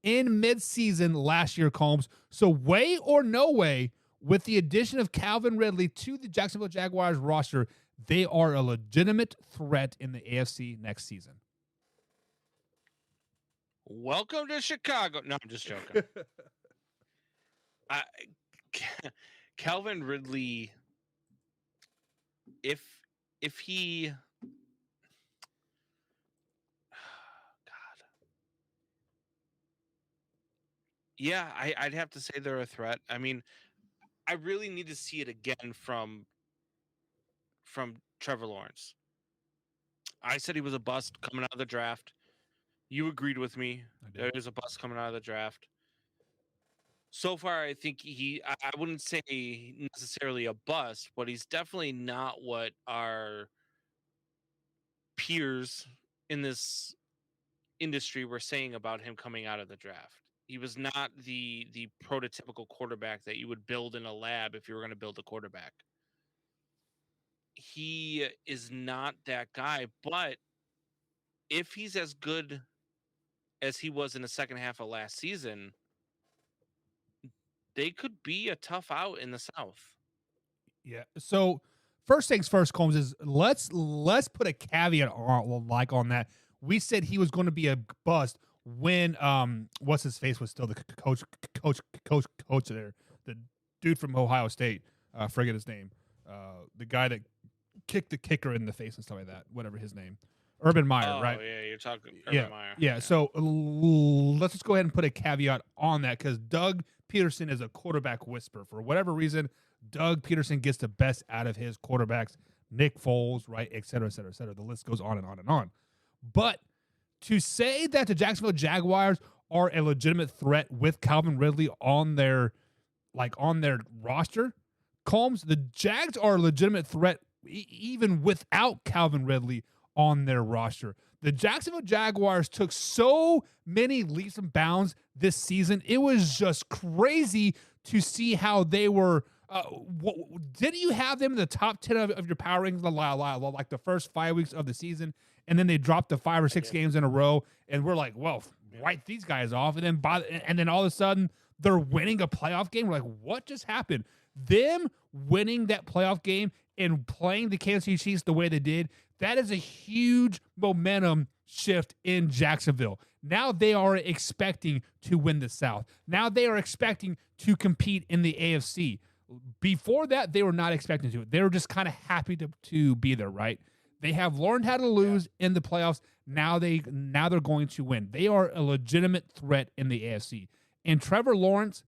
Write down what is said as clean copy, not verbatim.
in midseason last year, Combs. So way or no way, with the addition of Calvin Ridley to the Jacksonville Jaguars roster, they are a legitimate threat in the AFC next season. Welcome to Chicago. No, I'm just joking. Calvin Ridley, if he, God, yeah, I'd have to say they're a threat. I mean, I really need to see it again from Trevor Lawrence. I said he was a bust coming out of the draft. You agreed with me. There was a bust coming out of the draft. So far, I think I wouldn't say necessarily a bust, but he's definitely not what our peers in this industry were saying about him coming out of the draft. He was not the prototypical quarterback that you would build in a lab if you were going to build a quarterback. He is not that guy, but if he's as good as he was in the second half of last season, they could be a tough out in the South. Yeah. So first things first, Combs, is let's put a caveat on that. We said he was going to be a bust when what's his face was still the coach there, the dude from Ohio State. Forget his name. The guy that kicked the kicker in the face and stuff like that. Whatever his name. Urban Meyer, right? Oh, yeah, you're talking Urban Meyer. Yeah, so let's just go ahead and put a caveat on that because Doug Peterson is a quarterback whisperer. For whatever reason, Doug Peterson gets the best out of his quarterbacks, Nick Foles, right, et cetera, et cetera, et cetera. The list goes on and on and on. But to say that the Jacksonville Jaguars are a legitimate threat with Calvin Ridley on their roster, Combs, the Jags are a legitimate threat even without Calvin Ridley on their roster. The Jacksonville Jaguars took so many leaps and bounds this season. It was just crazy to see how they were. Didn't you have them in the top 10 of your power rankings like the first 5 weeks of the season, and then they dropped the 5 or 6 games in a row, and we're like, well, write these guys off, and then all of a sudden they're winning a playoff game. We're like, what just happened? Them winning that playoff game and playing the Kansas City Chiefs the way they did, that is a huge momentum shift in Jacksonville. Now they are expecting to win the South. Now they are expecting to compete in the AFC. Before that, they were not expecting to. They were just kind of happy to be there, right? They have learned how to lose in the playoffs. Now they're going to win. They are a legitimate threat in the AFC. And Trevor Lawrence